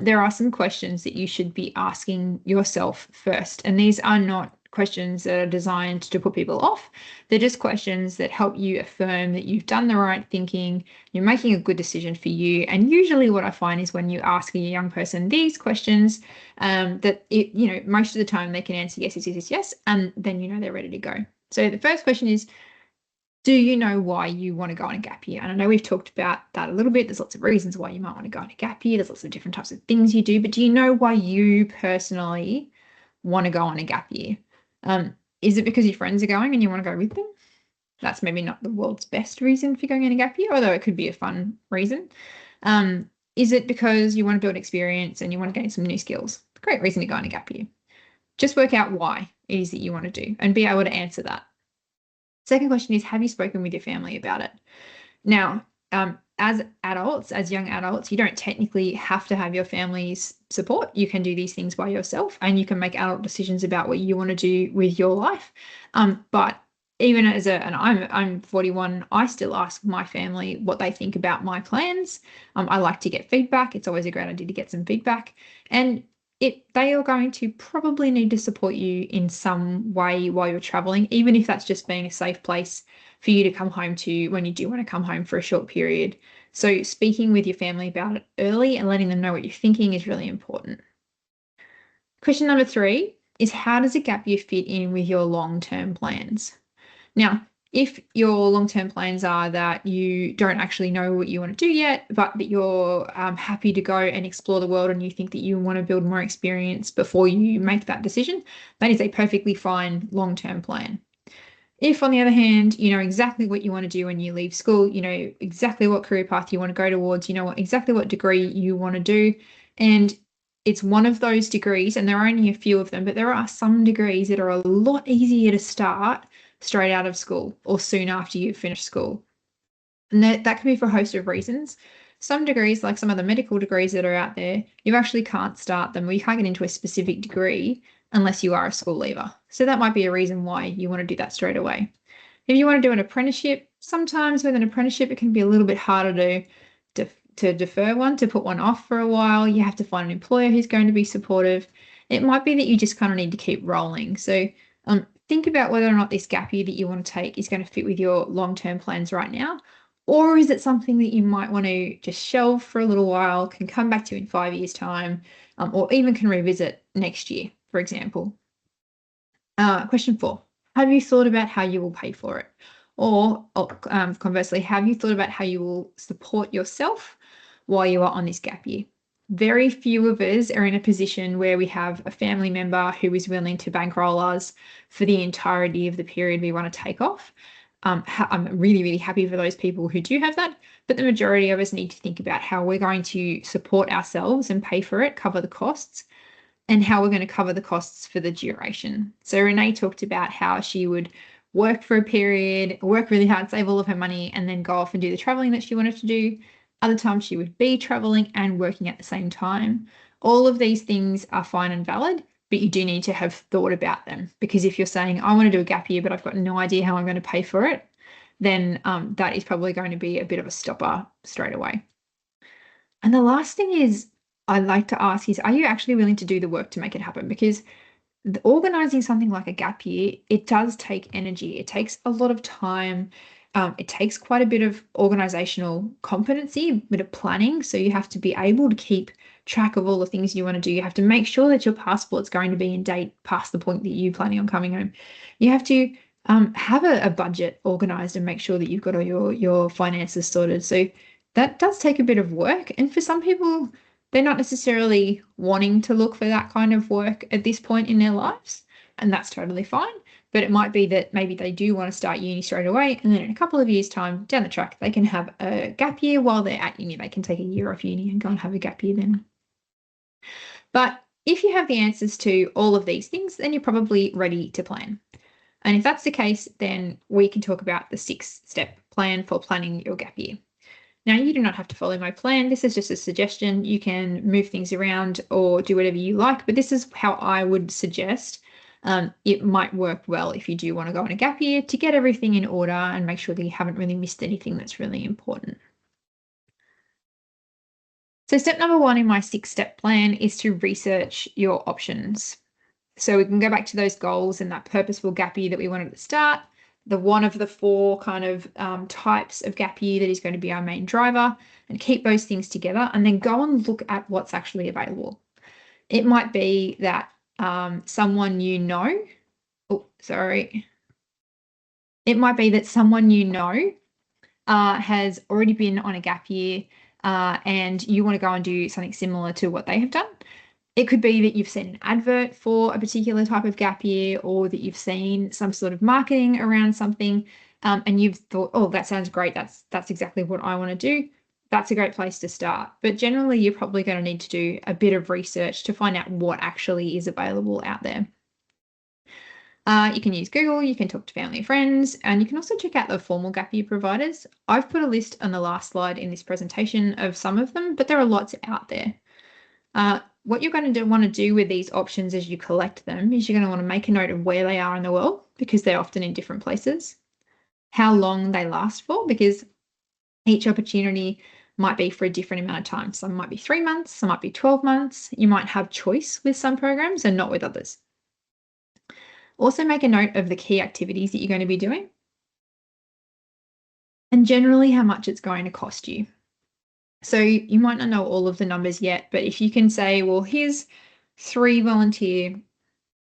there are some questions that you should be asking yourself first. And these are not questions that are designed to put people off. They're just questions that help you affirm that you've done the right thinking, you're making a good decision for you. And usually what I find is when you ask a young person these questions, most of the time they can answer yes, and then they're ready to go. So the first question is, do you know why you want to go on a gap year? And I know we've talked about that a little bit. There's lots of reasons why you might want to go on a gap year. There's lots of different types of things you do, but do you know why you personally want to go on a gap year? Is it because your friends are going and you want to go with them? That's maybe not the world's best reason for going on a gap year, although it could be a fun reason. Is it because you want to build experience and you want to gain some new skills? Great reason to go on a gap year. Just work out why it is that you want to do and be able to answer that. Second question is, have you spoken with your family about it? Now, as young adults, you don't technically have to have your family's support. You can do these things by yourself, and you can make adult decisions about what you want to do with your life. But even and I'm 41, I still ask my family what they think about my plans. I like to get feedback. It's always a great idea to get some feedback. And they are going to probably need to support you in some way while you're traveling, even if that's just being a safe place for you to come home to when you do want to come home for a short period. So speaking with your family about it early and letting them know what you're thinking is really important. Question number 3 is, how does a gap year fit in with your long-term plans? Now, if your long-term plans are that you don't actually know what you want to do yet, but that you're happy to go and explore the world and you think that you want to build more experience before you make that decision, that is a perfectly fine long-term plan. If, on the other hand, you know exactly what you want to do when you leave school, you know exactly what career path you want to go towards, you know exactly what degree you want to do, and it's one of those degrees, and there are only a few of them, but there are some degrees that are a lot easier to start straight out of school or soon after you finish school. And that can be for a host of reasons. Some degrees, like some of the medical degrees that are out there, you actually can't start them, or you can't get into a specific degree unless you are a school leaver. So that might be a reason why you want to do that straight away. If you want to do an apprenticeship, sometimes with an apprenticeship, it can be a little bit harder to defer one, to put one off for a while. You have to find an employer who's going to be supportive. It might be that you just kind of need to keep rolling. So think about whether or not this gap year that you want to take is going to fit with your long-term plans right now. Or is it something that you might want to just shelve for a little while, can come back to in 5 years' time, or even can revisit next year, for example? Question 4. Have you thought about how you will pay for it? Or conversely, have you thought about how you will support yourself while you are on this gap year? Very few of us are in a position where we have a family member who is willing to bankroll us for the entirety of the period we want to take off. I'm really, really happy for those people who do have that, but the majority of us need to think about how we're going to support ourselves and pay for it, cover the costs, and how we're going to cover the costs for the duration. So Renee talked about how she would work for a period, work really hard, save all of her money, and then go off and do the traveling that she wanted to do. Other times she would be traveling and working at the same time. All of these things are fine and valid, but you do need to have thought about them, because if you're saying, I want to do a gap year, but I've got no idea how I'm going to pay for it, then that is probably going to be a bit of a stopper straight away. And the last thing is, I'd like to ask is, are you actually willing to do the work to make it happen? Because organizing something like a gap year, it does take energy. It takes a lot of time. It takes quite a bit of organizational competency, a bit of planning. So you have to be able to keep track of all the things you want to do. You have to make sure that your passport's going to be in date past the point that you're planning on coming home. You have to have a budget organized and make sure that you've got all your finances sorted. So that does take a bit of work. And for some people, they're not necessarily wanting to look for that kind of work at this point in their lives, and that's totally fine. But it might be that maybe they do want to start uni straight away, and then in a couple of years' time down the track, they can have a gap year while they're at uni. They can take a year off uni and go and have a gap year then. But if you have the answers to all of these things, then you're probably ready to plan. And if that's the case, then we can talk about the 6-step plan for planning your gap year. Now, you do not have to follow my plan. This is just a suggestion. You can move things around or do whatever you like, but this is how I would suggest it might work well if you do want to go on a gap year, to get everything in order and make sure that you haven't really missed anything that's really important. So step number 1 in my 6-step plan is to research your options. So we can go back to those goals and that purposeful gap year that we wanted to start. The one of the 4 kind of types of gap year that is going to be our main driver, and keep those things together, and then go and look at what's actually available. It might be that someone you know, it might be that someone you know has already been on a gap year and you want to go and do something similar to what they have done. It could be that you've seen an advert for a particular type of gap year, or that you've seen some sort of marketing around something and you've thought, oh, that sounds great. That's exactly what I want to do. That's a great place to start. But generally, you're probably going to need to do a bit of research to find out what actually is available out there. You can use Google, you can talk to family and friends, and you can also check out the formal gap year providers. I've put a list on the last slide in this presentation of some of them, but there are lots out there. What you're going to want to do with these options as you collect them is you're going to want to make a note of where they are in the world. because they're often in different places, how long they last for, because each opportunity might be for a different amount of time. Some might be 3 months, some might be 12 months. You might have choice with some programs and not with others. Also make a note of the key activities that you're going to be doing and generally how much it's going to cost you. So you might not know all of the numbers yet, but if you can say, well, here's 3 volunteer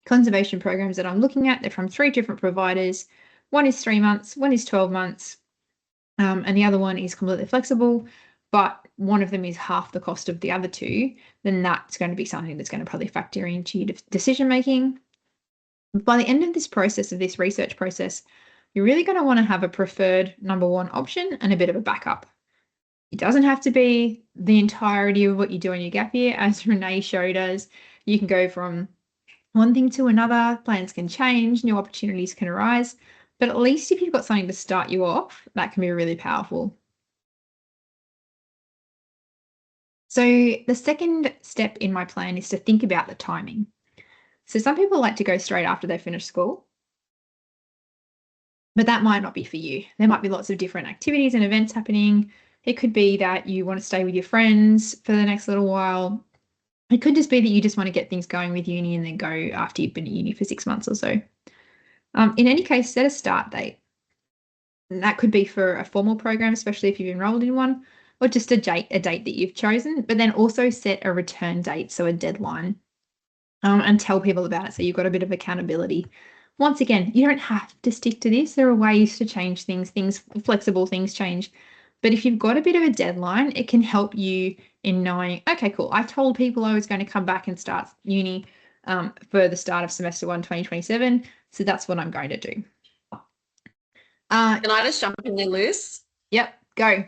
conservation programs that I'm looking at, they're from 3 different providers. One is 3 months, one is 12 months, and the other one is completely flexible, but one of them is half the cost of the other 2, then that's going to be something that's going to probably factor into your decision making. By the end of this process, of this research process, you're really going to want to have a preferred number 1 option and a bit of a backup. It doesn't have to be the entirety of what you do in your gap year. As Renee showed us, you can go from one thing to another, plans can change, new opportunities can arise, but at least if you've got something to start you off, that can be really powerful. So the second step in my plan is to think about the timing. So some people like to go straight after they finish school, but that might not be for you. There might be lots of different activities and events happening. It could be that you want to stay with your friends for the next little while. It could just be that you just want to get things going with uni and then go after you've been at uni for 6 months or so. In any case, set a start date. And that could be for a formal program, especially if you've enrolled in one, or just a date that you've chosen, but then also set a return date, so a deadline, and tell people about it so you've got a bit of accountability. Once again, you don't have to stick to this. There are ways to change things, flexible things change. But if you've got a bit of a deadline, it can help you in knowing, okay, cool, I told people I was going to come back and start uni for the start of semester 1, 2027. So that's what I'm going to do. Can I just jump in there, Luce? Yep, go.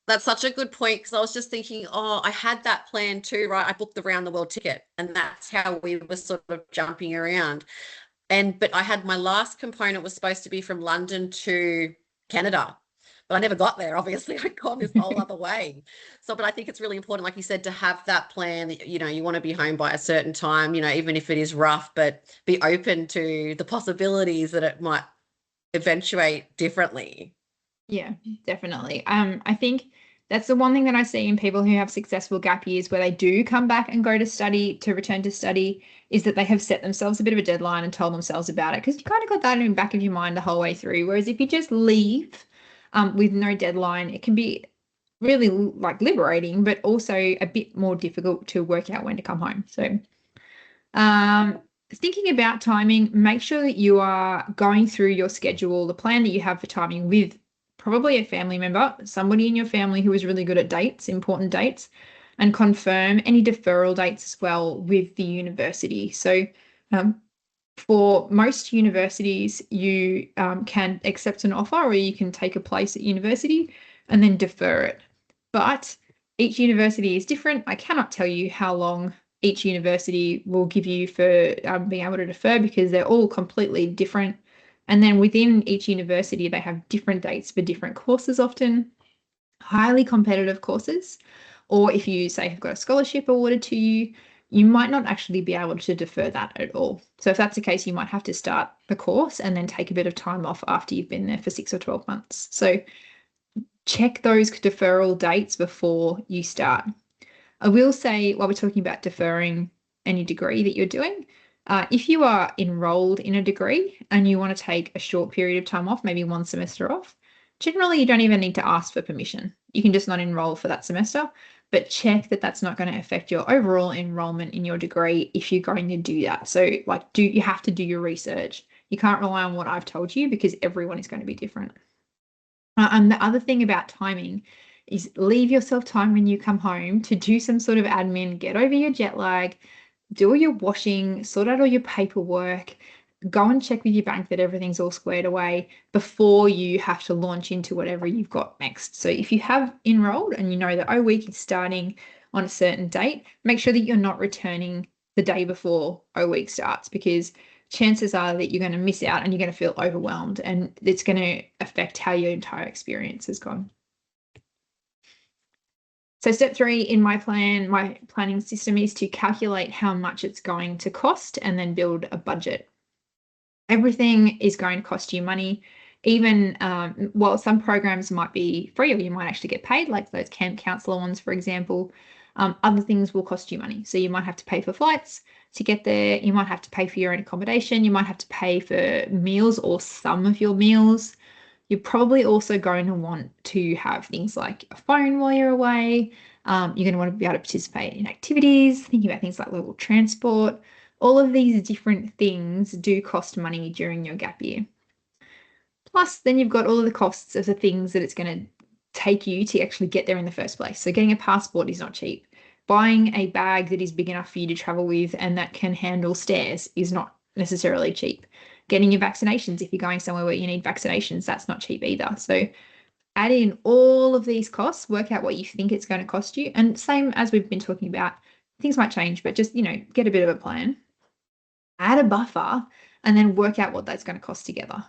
That's such a good point, because I was just thinking, oh, I had that plan too, right? I booked the round the world ticket, and that's how we were sort of jumping around. But I had my last component was supposed to be from London to Canada, but I never got there. Obviously, I'd gone this whole other way. So, but I think it's really important, like you said, to have that plan that, you want to be home by a certain time, even if it is rough, but be open to the possibilities that it might eventuate differently. Yeah, definitely. I think that's the one thing that I see in people who have successful gap years where they do come back and go to study, to return to study, is that they have set themselves a bit of a deadline and told themselves about it, because you kind of got that in the back of your mind the whole way through. Whereas if you just leave with no deadline, it can be really like liberating, but also a bit more difficult to work out when to come home. So thinking about timing, make sure that you are going through your schedule, the plan that you have for timing, with probably a family member, somebody in your family who is really good at dates, important dates, and confirm any deferral dates as well with the university. So for most universities, you can accept an offer, or you can take a place at university and then defer it. But each university is different. I cannot tell you how long each university will give you for being able to defer, because they're all completely different. And then within each university, they have different dates for different courses, often highly competitive courses. Or if you say have got a scholarship awarded to you, you might not actually be able to defer that at all. So if that's the case, you might have to start the course and then take a bit of time off after you've been there for 6 or 12 months. So check those deferral dates before you start. I will say, while we're talking about deferring any degree that you're doing, if you are enrolled in a degree and you want to take a short period of time off, maybe 1 semester off, generally you don't even need to ask for permission. You can just not enroll for that semester, but check that that's not going to affect your overall enrollment in your degree if you're going to do that. So you have to do your research. You can't rely on what I've told you, because everyone is going to be different. And the other thing about timing is leave yourself time when you come home to do some sort of admin, get over your jet lag, do all your washing, sort out all your paperwork, go and check with your bank that everything's all squared away before you have to launch into whatever you've got next. So if you have enrolled and you know that O week is starting on a certain date, make sure that you're not returning the day before O week starts, because chances are that you're going to miss out and you're going to feel overwhelmed, and it's going to affect how your entire experience has gone. So step 3 in my planning system is to calculate how much it's going to cost and then build a budget. Everything is going to cost you money. Even while some programs might be free or you might actually get paid, like those camp counselor ones, for example, other things will cost you money. So you might have to pay for flights to get there. You might have to pay for your own accommodation. You might have to pay for meals or some of your meals. You're probably also going to want to have things like a phone while you're away. You're going to want to be able to participate in activities, thinking about things like local transport. All of these different things do cost money during your gap year. Plus, then you've got all of the costs of the things that it's going to take you to actually get there in the first place. So getting a passport is not cheap. Buying a bag that is big enough for you to travel with and that can handle stairs is not necessarily cheap. Getting your vaccinations, if you're going somewhere where you need vaccinations, that's not cheap either. So add in all of these costs, work out what you think it's going to cost you. And same as we've been talking about, things might change, but just, get a bit of a plan. Add a buffer and then work out what that's going to cost together.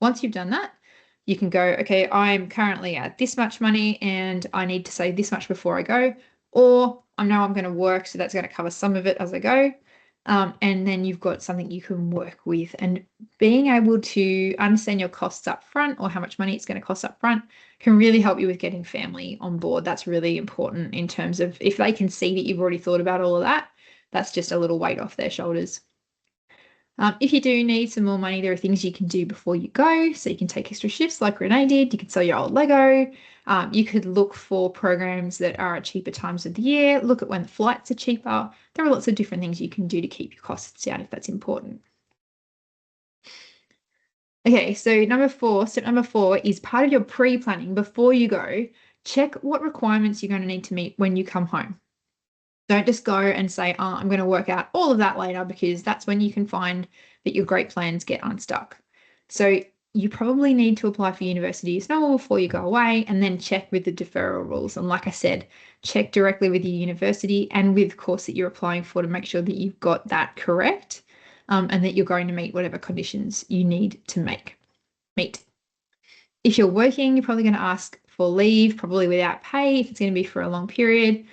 Once you've done that, you can go, okay, I'm currently at this much money and I need to save this much before I go, or I know I'm going to work, so that's going to cover some of it as I go. And then you've got something you can work with, and being able to understand your costs up front or how much money it's going to cost up front can really help you with getting family on board. That's really important in terms of if they can see that you've already thought about all of that, that's just a little weight off their shoulders. If you do need some more money, there are things you can do before you go. So you can take extra shifts like Renee did. You could sell your old Lego. You could look for programs that are at cheaper times of the year. Look at when the flights are cheaper. There are lots of different things you can do to keep your costs down if that's important. Okay, so step number four is part of your pre-planning before you go. Check what requirements you're going to need to meet when you come home. Don't just go and say, oh, I'm going to work out all of that later, because that's when you can find that your great plans get unstuck. So you probably need to apply for university as normal before you go away, and then check with the deferral rules. And like I said, check directly with your university and with the course that you're applying for to make sure that you've got that correct, and that you're going to meet whatever conditions you need to meet. If you're working, you're probably going to ask for leave, probably without pay if it's going to be for a long period,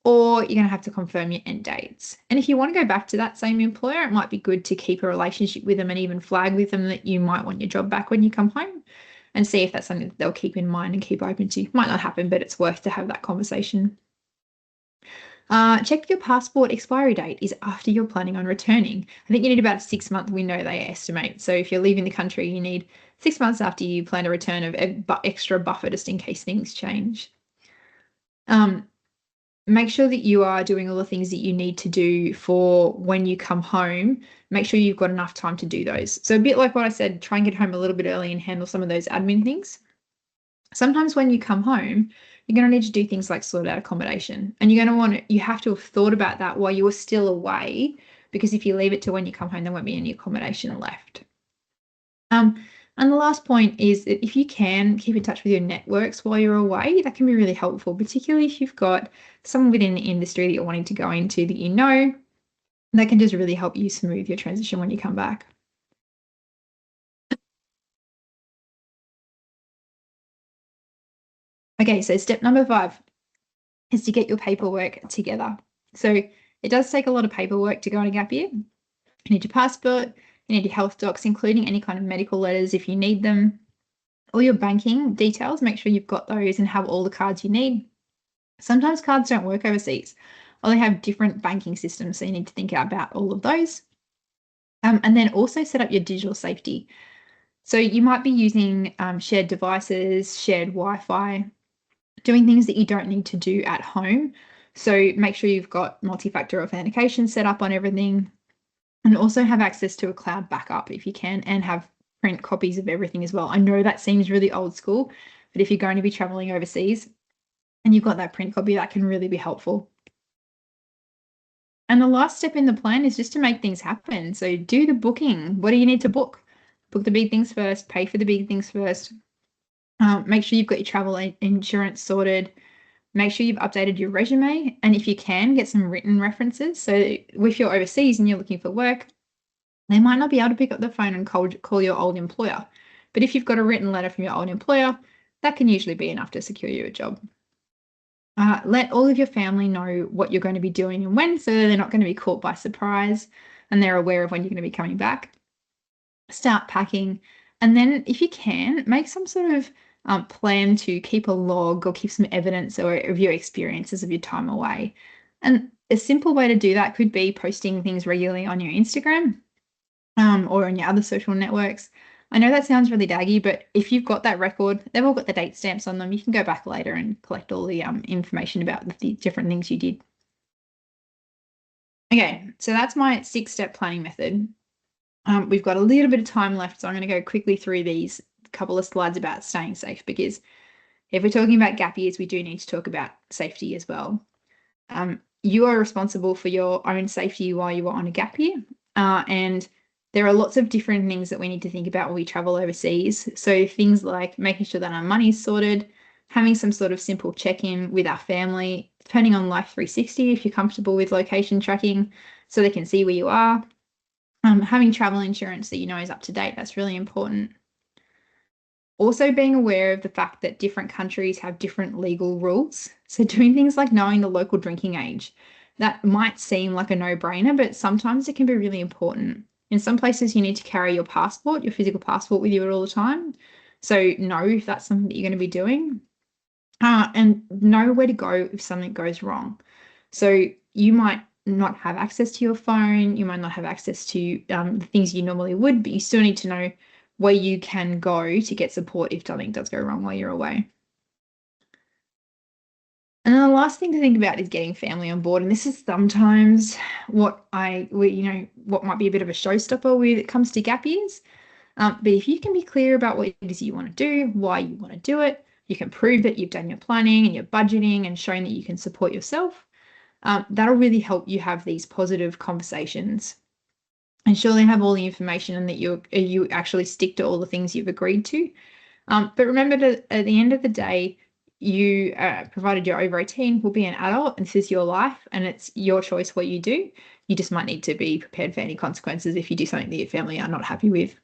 or you're going to have to confirm your end dates. And if you want to go back to that same employer, it might be good to keep a relationship with them and even flag with them that you might want your job back when you come home, and see if that's something that they'll keep in mind and keep open to. Might not happen, but it's worth to have that conversation. Check your passport expiry date is after you're planning on returning. I think you need about a 6-month window, they estimate. So if you're leaving the country, you need 6 months after you plan to return of extra buffer just in case things change. Make sure that you are doing all the things that you need to do for when you come home. Make sure you've got enough time to do those. So a bit like what I said, try and get home a little bit early and handle some of those admin things. Sometimes when you come home, you're going to need to do things like sort out accommodation. And you have to have thought about that while you were still away, because if you leave it to when you come home, there won't be any accommodation left. And the last point is that if you can keep in touch with your networks while you're away, that can be really helpful, particularly if you've got someone within the industry that you're wanting to go into that that can just really help you smooth your transition when you come back. Okay, so step number 5 is to get your paperwork together. So it does take a lot of paperwork to go on a gap year. You need your passport, you need your health docs, including any kind of medical letters if you need them. All your banking details, make sure you've got those and have all the cards you need. Sometimes cards don't work overseas, or they have different banking systems, so you need to think about all of those. And then also set up your digital safety. So you might be using shared devices, shared Wi-Fi, doing things that you don't need to do at home. So make sure you've got multi-factor authentication set up on everything, and also have access to a cloud backup if you can, and have print copies of everything as well. I know that seems really old school, but if you're going to be traveling overseas and you've got that print copy, that can really be helpful. And the last step in the plan is just to make things happen. So do the booking. What do you need to book? Book the big things first, pay for the big things first. Make sure you've got your travel insurance sorted. Make sure you've updated your resume. And if you can, get some written references. So if you're overseas and you're looking for work, they might not be able to pick up the phone and call your old employer. But if you've got a written letter from your old employer, that can usually be enough to secure you a job. Let all of your family know what you're going to be doing and when, so they're not going to be caught by surprise and they're aware of when you're going to be coming back. start packing. And then if you can, make some sort of plan to keep a log or keep some evidence or of your experiences of your time away. And a simple way to do that could be posting things regularly on your Instagram or on your other social networks. I know that sounds really daggy, but if you've got that record, they've all got the date stamps on them. You can go back later and collect all the information about the different things you did. Okay, so that's my 6-step planning method. We've got a little bit of time left, so I'm going to go quickly through these couple of slides about staying safe, because if we're talking about gap years, we do need to talk about safety as well. You are responsible for your own safety while you are on a gap year, and there are lots of different things that we need to think about when we travel overseas. So things like making sure that our money is sorted, having some sort of simple check-in with our family, turning on Life 360 if you're comfortable with location tracking so they can see where you are. Having travel insurance that you know is up to date, that's really important. Also being aware of the fact that different countries have different legal rules. So doing things like knowing the local drinking age, that might seem like a no-brainer, but sometimes it can be really important. In some places, you need to carry your passport, your physical passport with you at all the time. So know if that's something that you're going to be doing, and know where to go if something goes wrong. So you might not have access to your phone, you might not have access to the things you normally would, but you still need to know where you can go to get support if something does go wrong while you're away. And then the last thing to think about is getting family on board. And this is sometimes what might be a bit of a showstopper when it comes to gap years. But if you can be clear about what it is you want to do, why you want to do it, you can prove that you've done your planning and your budgeting and shown that you can support yourself. That'll really help you have these positive conversations. And surely have all the information and that you actually stick to all the things you've agreed to. But remember that at the end of the day, you, provided you're over 18, will be an adult and this is your life and it's your choice what you do. You just might need to be prepared for any consequences if you do something that your family are not happy with.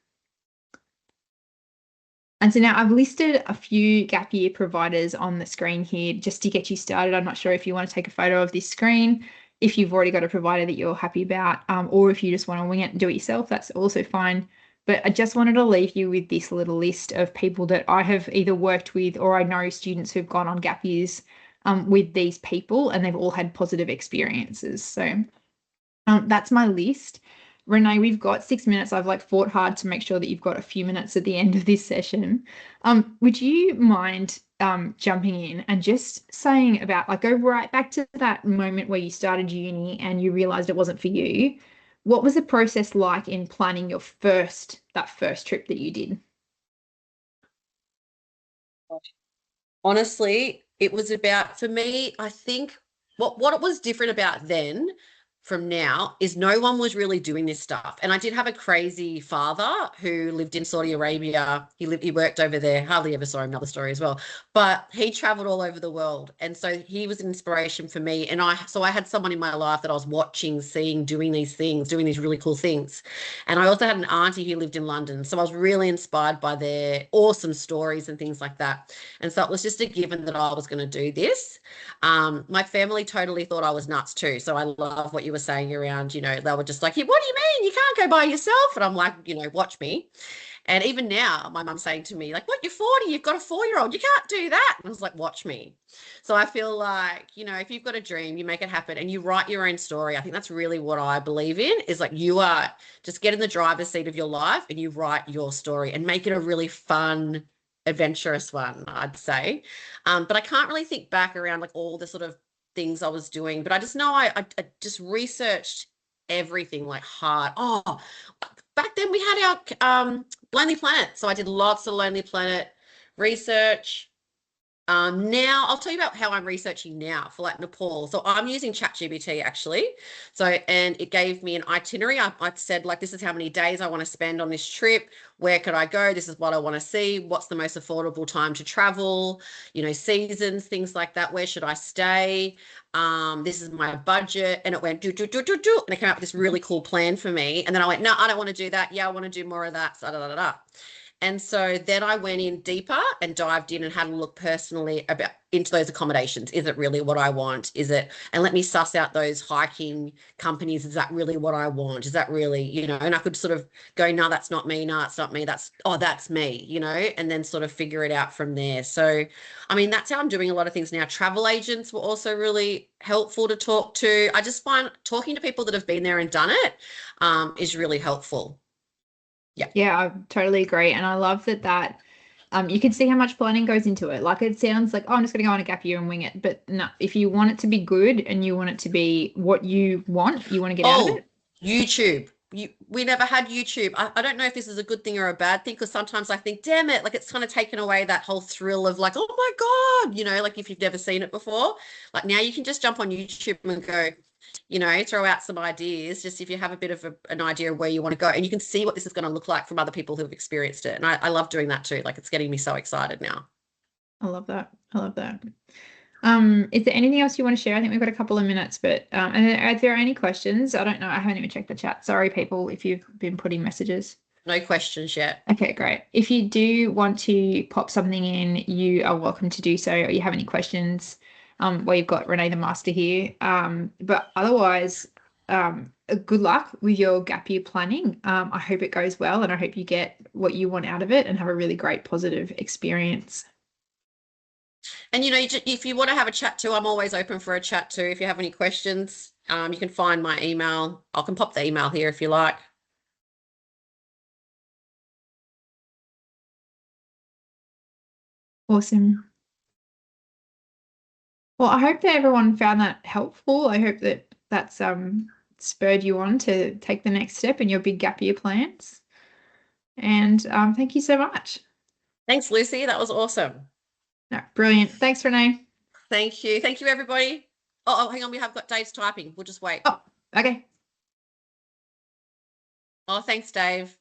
And so now I've listed a few gap year providers on the screen here just to get you started. I'm not sure if you want to take a photo of this screen, if you've already got a provider that you're happy about, or if you just want to wing it and do it yourself, that's also fine. But I just wanted to leave you with this little list of people that I have either worked with or I know students who've gone on gap years with these people and they've all had positive experiences. So that's my list. Renee, we've got 6 minutes. I've fought hard to make sure that you've got a few minutes at the end of this session. Would you mind jumping in and just saying about go right back to that moment where you started uni and you realized it wasn't for you? What was the process like in planning that first trip that you did? Honestly, it was about, for me, I think what was different about then from now is no one was really doing this stuff. And I did have a crazy father who lived in Saudi Arabia. He worked over there. Hardly ever saw him, another story as well. But he traveled all over the world. And so he was an inspiration for me. And I had someone in my life that I was watching, seeing, doing these things, doing these really cool things. And I also had an auntie who lived in London. So I was really inspired by their awesome stories and things like that. And so it was just a given that I was going to do this. My family totally thought I was nuts too. So I love what you were saying around, they were just like, "Hey, what do you mean? You can't go by yourself." And I'm like, watch me. And even now, my mum's saying to me, like, "What, you're 40, you've got a 4-year-old. You can't do that." And I was like, watch me. So I feel like, if you've got a dream, you make it happen and you write your own story. I think that's really what I believe in, is you are just get in the driver's seat of your life and you write your story and make it a really fun, adventurous one, I'd say. But I can't really think back around all the sort of things I was doing, but I just know I just researched everything hard. Oh, back then we had our Lonely Planet. So I did lots of Lonely Planet research. Now I'll tell you about how I'm researching now for Nepal. So I'm using ChatGPT actually. So, and it gave me an itinerary. I said this is how many days I want to spend on this trip. Where could I go? This is what I want to see. What's the most affordable time to travel? Seasons, things like that. Where should I stay? This is my budget. And it went do, do, do, do, do. And it came up with this really cool plan for me. And then I went, no, I don't want to do that. Yeah, I want to do more of that. So, da, da, da, da. And so then I went in deeper and dived in and had a look personally about into those accommodations. Is it really what I want? Is it, and let me suss out those hiking companies. Is that really what I want? Is that really, you know, and I could sort of go, no, that's not me. No, it's not me. That's, oh, that's me, you know, and then sort of figure it out from there. So, I mean, that's how I'm doing a lot of things now. Travel agents were also really helpful to talk to. I just find talking to people that have been there and done it is really helpful. Yeah. Yeah, I totally agree. And I love that you can see how much planning goes into it. Like it sounds like, oh, I'm just going to go on a gap year and wing it. But no, if you want it to be good and you want it to be what you want to get out of Oh, it. YouTube. We never had YouTube. I don't know if this is a good thing or a bad thing because sometimes I think, damn it, like it's kind of taken away that whole thrill of like, oh my God, you know, like if you've never seen it before. Like now you can just jump on YouTube and go, you know, throw out some ideas, just if you have a bit of an idea of where you want to go. And you can see what this is going to look like from other people who have experienced it. And I love doing that too. Like it's getting me so excited now. I love that. I love that. Is there anything else you want to share? I think we've got a couple of minutes, but and are there any questions? I don't know. I haven't even checked the chat. Sorry, people, if you've been putting messages. No questions yet. Okay, great. If you do want to pop something in, you are welcome to do so. Or you have any questions, well, you've got Renee the Master here. But otherwise, good luck with your gap year planning. I hope it goes well, and I hope you get what you want out of it and have a really great positive experience. And, you know, if you want to have a chat too, I'm always open for a chat too. If you have any questions, you can find my email. I can pop the email here if you like. Awesome. Well, I hope that everyone found that helpful. I hope that that's spurred you on to take the next step in your big gap year plans. And thank you so much. Thanks, Lucy. That was awesome. No, brilliant. Thanks, Renee. Thank you. Thank you, everybody. Oh, hang on. We have got Dave's typing. We'll just wait. Oh, okay. Oh, thanks, Dave.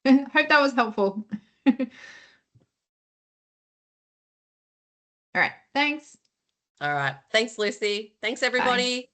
Hope that was helpful. All right. Thanks. All right. Thanks, Lucy. Thanks, Bye. everybody.